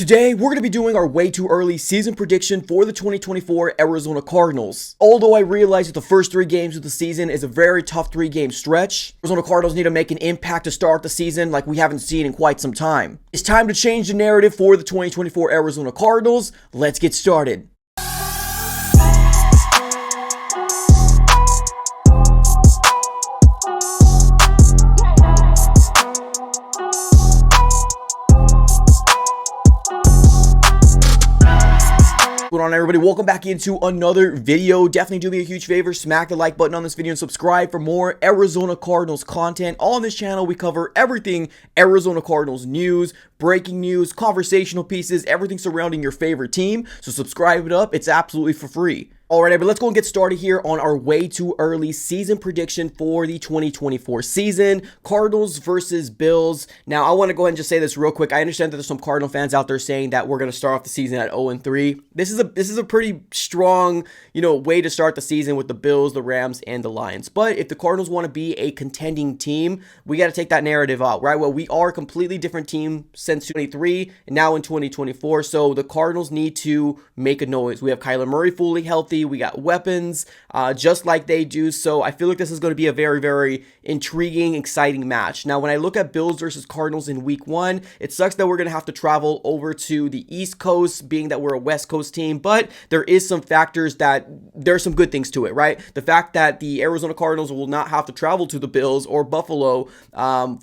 Today, we're going to be doing our way too early season prediction for the 2024 Arizona Cardinals. Although I realize that the first 3 games of the season is a very tough 3-game stretch, Arizona Cardinals need to make an impact to start the season like we haven't seen in quite some time. It's time to change the narrative for the 2024 Arizona Cardinals. Let's get started. What's going on, everybody? Welcome back into another video. Definitely do me a huge favor, smack the like button on this video and subscribe for more Arizona Cardinals content. On this channel, we cover everything Arizona Cardinals news, breaking news, conversational pieces, everything surrounding your favorite team. So subscribe it up. It's absolutely for free. Alright, but let's go and get started here on our way too early season prediction for the 2024 season. Cardinals versus Bills. Now, I want to go ahead and just say this real quick. I understand that there's some Cardinal fans out there saying that we're going to start off the season at 0-3. This is a pretty strong, way to start the season with the Bills, the Rams, and the Lions. But if the Cardinals want to be a contending team, we got to take that narrative out, right? Well, we are a completely different team since 2023 and now in 2024. So the Cardinals need to make a noise. We have Kyler Murray fully healthy. We got weapons just like they do. So I feel like this is going to be a very, very intriguing, exciting match. Now, when I look at Bills versus Cardinals in week 1, it sucks that we're going to have to travel over to the East Coast, being that we're a West Coast team, but there is some factors that there's some good things to it, right? The fact that the Arizona Cardinals will not have to travel to the Bills or Buffalo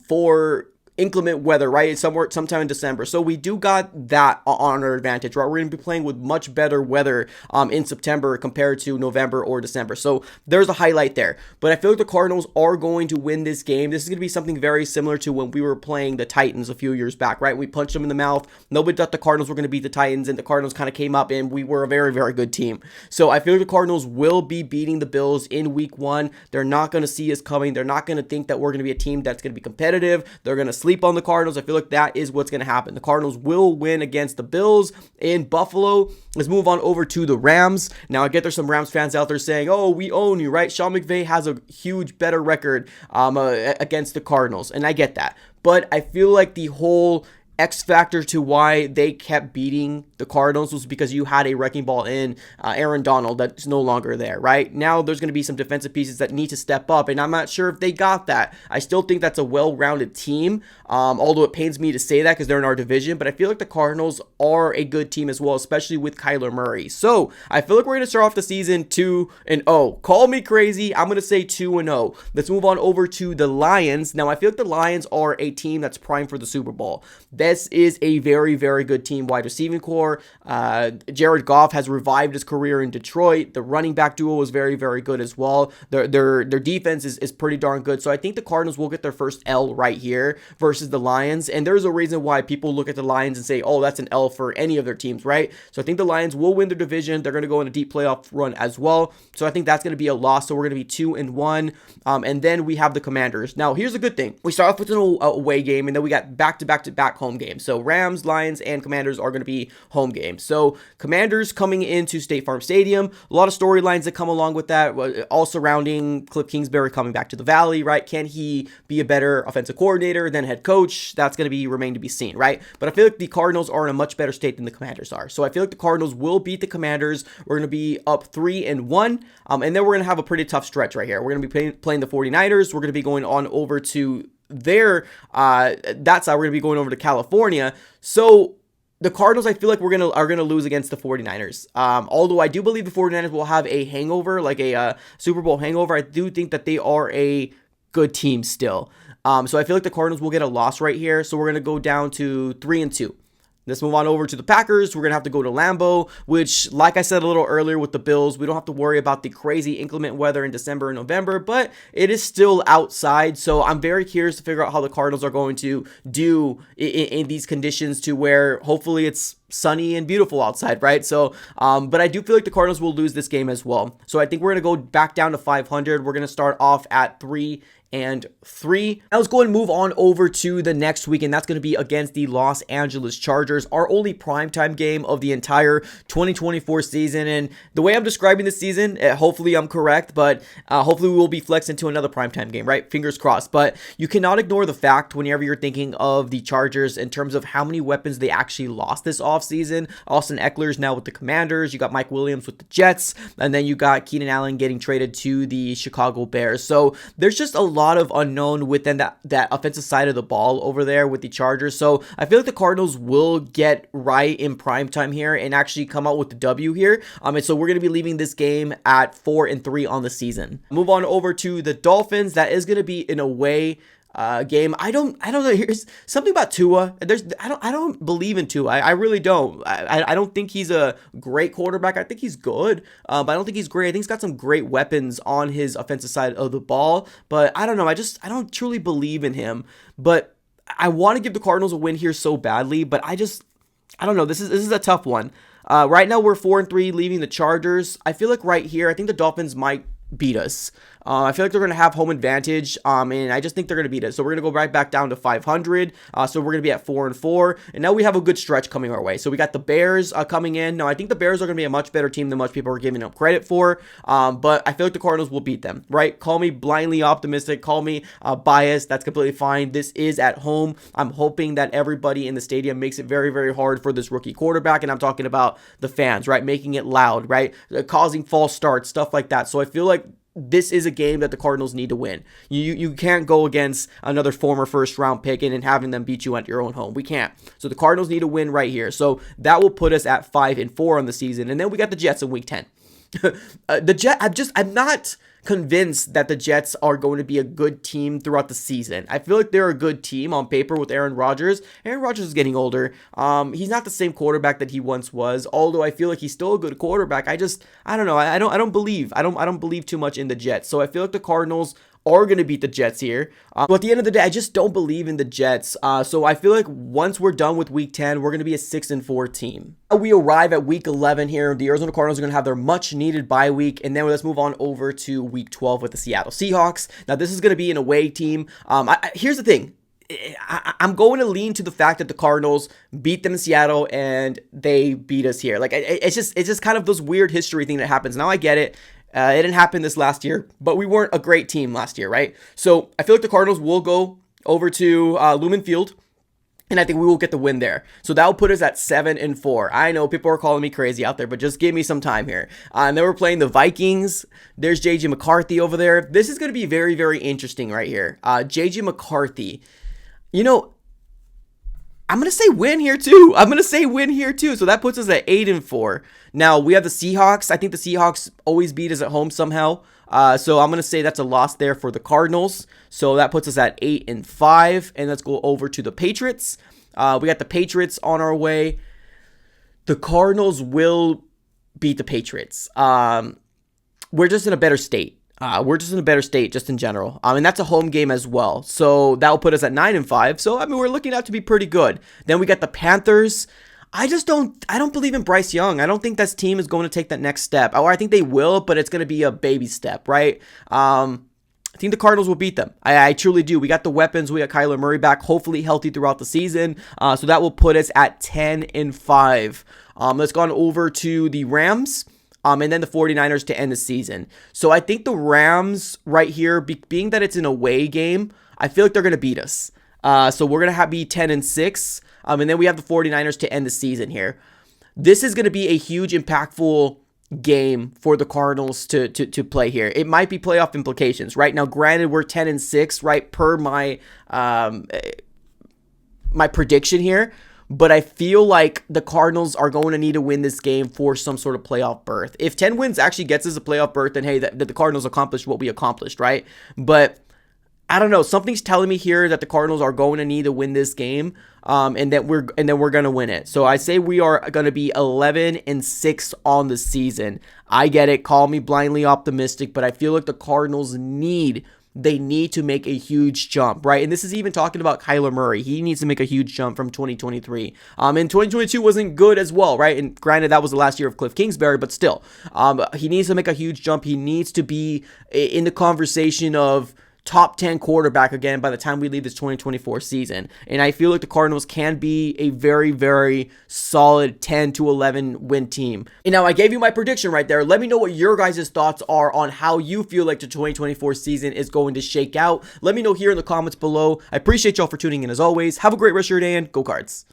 for inclement weather, right? It's sometime in December. So we do got that on our advantage, right? We're going to be playing with much better weather in September compared to November or December. So there's a highlight there. But I feel like the Cardinals are going to win this game. This is going to be something very similar to when we were playing the Titans a few years back, right? We punched them in the mouth. Nobody thought the Cardinals were going to beat the Titans, and the Cardinals kind of came up, and we were a very, very good team. So I feel like the Cardinals will be beating the Bills in week 1. They're not going to see us coming. They're not going to think that we're going to be a team that's going to be competitive. They're going to sleep on the Cardinals. I feel like that is what's going to happen. The Cardinals will win against the Bills in Buffalo. Let's move on over to the Rams. Now, I get there's some Rams fans out there saying, oh, we own you, right? Sean McVay has a huge better record against the Cardinals, and I get that. But I feel like the whole X factor to why they kept beating the Cardinals was because you had a wrecking ball in Aaron Donald that's no longer there, right? Now there's going to be some defensive pieces that need to step up, and I'm not sure if they got that. I still think that's a well-rounded team, although it pains me to say that because they're in our division, but I feel like the Cardinals are a good team as well, especially with Kyler Murray. So I feel like we're going to start off the season 2-0. Call me crazy. I'm going to say 2-0. Let's move on over to the Lions. Now, I feel like the Lions are a team that's primed for the Super Bowl. This is a very, very good team. Wide receiving core. Jared Goff has revived his career in Detroit. The running back duo was very, very good as well. Their defense is pretty darn good. So I think the Cardinals will get their first L right here versus the Lions. And there's a reason why people look at the Lions and say, oh, that's an L for any of their teams, right? So I think the Lions will win their division. They're going to go on a deep playoff run as well. So I think that's going to be a loss. So we're going to be 2-1. And then we have the Commanders. Now, here's a good thing. We start off with an away game, and then we got back-to-back home games. So Rams, Lions, and Commanders are going to be home games. So Commanders coming into State Farm Stadium. A lot of storylines that come along with that, all surrounding Cliff Kingsbury coming back to the Valley, right? Can he be a better offensive coordinator than head coach? That's going to remain to be seen, right? But I feel like the Cardinals are in a much better state than the Commanders are. So I feel like the Cardinals will beat the Commanders. We're going to be up 3-1, and then we're going to have a pretty tough stretch right here. We're going to be playing the 49ers. We're going to be going on over to that side. We're going to be going over to California. So the Cardinals, I feel like are gonna lose against the 49ers. Although I do believe the 49ers will have a hangover, like a Super Bowl hangover. I do think that they are a good team still. So I feel like the Cardinals will get a loss right here. So we're gonna go down to 3-2. Let's move on over to the Packers. We're going to have to go to Lambeau, which, like I said a little earlier with the Bills, we don't have to worry about the crazy inclement weather in December and November, but it is still outside. So I'm very curious to figure out how the Cardinals are going to do in these conditions, to where hopefully it's sunny and beautiful outside, right? So, but I do feel like the Cardinals will lose this game as well. So I think we're going to go back down to 500. We're going to start off at 3 5-3. Now let's go and move on over to the next week, and that's going to be against the Los Angeles Chargers, our only primetime game of the entire 2024 season. And the way I'm describing this season, hopefully I'm correct, but hopefully we will be flexed into another primetime game, right? Fingers crossed. But you cannot ignore the fact whenever you're thinking of the Chargers in terms of how many weapons they actually lost this offseason. Austin Eckler's now with the Commanders. You got Mike Williams with the Jets, and then you got Keenan Allen getting traded to the Chicago Bears. So there's just a lot of unknown within that offensive side of the ball over there with the Chargers. So I feel like the Cardinals will get right in prime time here and actually come out with the W here. And so we're going to be leaving this game at 4-3 on the season. Move on over to the Dolphins. That is going to be an away game. I don't know. Here's something about Tua. I don't believe in Tua. I really don't. I don't think he's a great quarterback. I think he's good, but I don't think he's great. I think he's got some great weapons on his offensive side of the ball, but I don't know. I don't truly believe in him, but I want to give the Cardinals a win here so badly, but I don't know. This is a tough one. Right now we're 4-3 leaving the Chargers. I feel like right here, I think the Dolphins might beat us. I feel like they're going to have home advantage, and I just think they're going to beat us. So we're going to go right back down to 500. So we're going to be at 4-4, and now we have a good stretch coming our way. So we got the Bears coming in. Now I think the Bears are going to be a much better team than much people are giving them credit for, but I feel like the Cardinals will beat them, right? Call me blindly optimistic, call me biased. That's completely fine. This is at home. I'm hoping that everybody in the stadium makes it very, very hard for this rookie quarterback, and I'm talking about the fans, right? Making it loud, right? Causing false starts, stuff like that. So I feel like this is a game that the Cardinals need to win. You can't go against another former first round pick and having them beat you at your own home. We can't. So the Cardinals need to win right here. So that will put us at 5-4 on the season. And then we got the Jets in week 10. I'm not convinced that the Jets are going to be a good team throughout the season. I feel like they're a good team on paper with Aaron Rodgers. Aaron Rodgers is getting older. He's not the same quarterback that he once was, although I feel like he's still a good quarterback. I don't know. I don't believe too much in the Jets. So I feel like the Cardinals are going to beat the Jets here. But at the end of the day, I just don't believe in the Jets. So I feel like once we're done with week 10, we're going to be a 6-4 team. We arrive at week 11 here. The Arizona Cardinals are going to have their much needed bye week. And then let's move on over to week 12 with the Seattle Seahawks. Now this is going to be an away team. Here's the thing. I'm going to lean to the fact that the Cardinals beat them in Seattle and they beat us here. Like it's just kind of this weird history thing that happens. Now I get it. It didn't happen this last year, but we weren't a great team last year, right? So I feel like the Cardinals will go over to Lumen Field, and I think we will get the win there. So that will put us at 7-4. I know people are calling me crazy out there, but just give me some time here. And then we're playing the Vikings. There's JJ McCarthy over there. This is going to be very, very interesting right here. JJ McCarthy, you know, I'm going to say win here too. So that puts us at 8-4. Now we have the Seahawks. I think the Seahawks always beat us at home somehow. So I'm going to say that's a loss there for the Cardinals. So that puts us at 8-5. And let's go over to the Patriots. We got the Patriots on our way. The Cardinals will beat the Patriots. We're just in a better state. Just in general. And that's a home game as well. So that will put us at 9-5. So, I mean, we're looking out to be pretty good. Then we got the Panthers. I don't believe in Bryce Young. I don't think this team is going to take that next step. Or I think they will, but it's going to be a baby step, right? I think the Cardinals will beat them. I truly do. We got the weapons. We got Kyler Murray back, hopefully healthy throughout the season. So that will put us at 10-5. Let's go on over to the Rams. And then the 49ers to end the season. So I think the Rams right here, being that it's an away game, I feel like they're going to beat us. So we're going to be 10-6. And then we have the 49ers to end the season here. This is going to be a huge, impactful game for the Cardinals to play here. It might be playoff implications, right? Now, granted, we're 10-6, right, per my prediction here. But I feel like the Cardinals are going to need to win this game for some sort of playoff berth. If 10 wins actually gets us a playoff berth, then hey, that the Cardinals accomplished what we accomplished, right? But I don't know. Something's telling me here that the Cardinals are going to need to win this game, and then we're going to win it. So I say we are going to be 11-6 on the season. I get it. Call me blindly optimistic, but I feel like the Cardinals need to make a huge jump, right? And this is even talking about Kyler Murray. He needs to make a huge jump from 2023. And 2022 wasn't good as well, right? And granted, that was the last year of Cliff Kingsbury, but still, he needs to make a huge jump. He needs to be in the conversation of top 10 quarterback again by the time we leave this 2024 season. And I feel like the Cardinals can be a very, very solid 10 to 11 win team. And now I gave you my prediction right there. Let me know what your guys' thoughts are on how you feel like the 2024 season is going to shake out. Let me know here in the comments below. I appreciate y'all for tuning in as always. Have a great rest of your day and go Cards.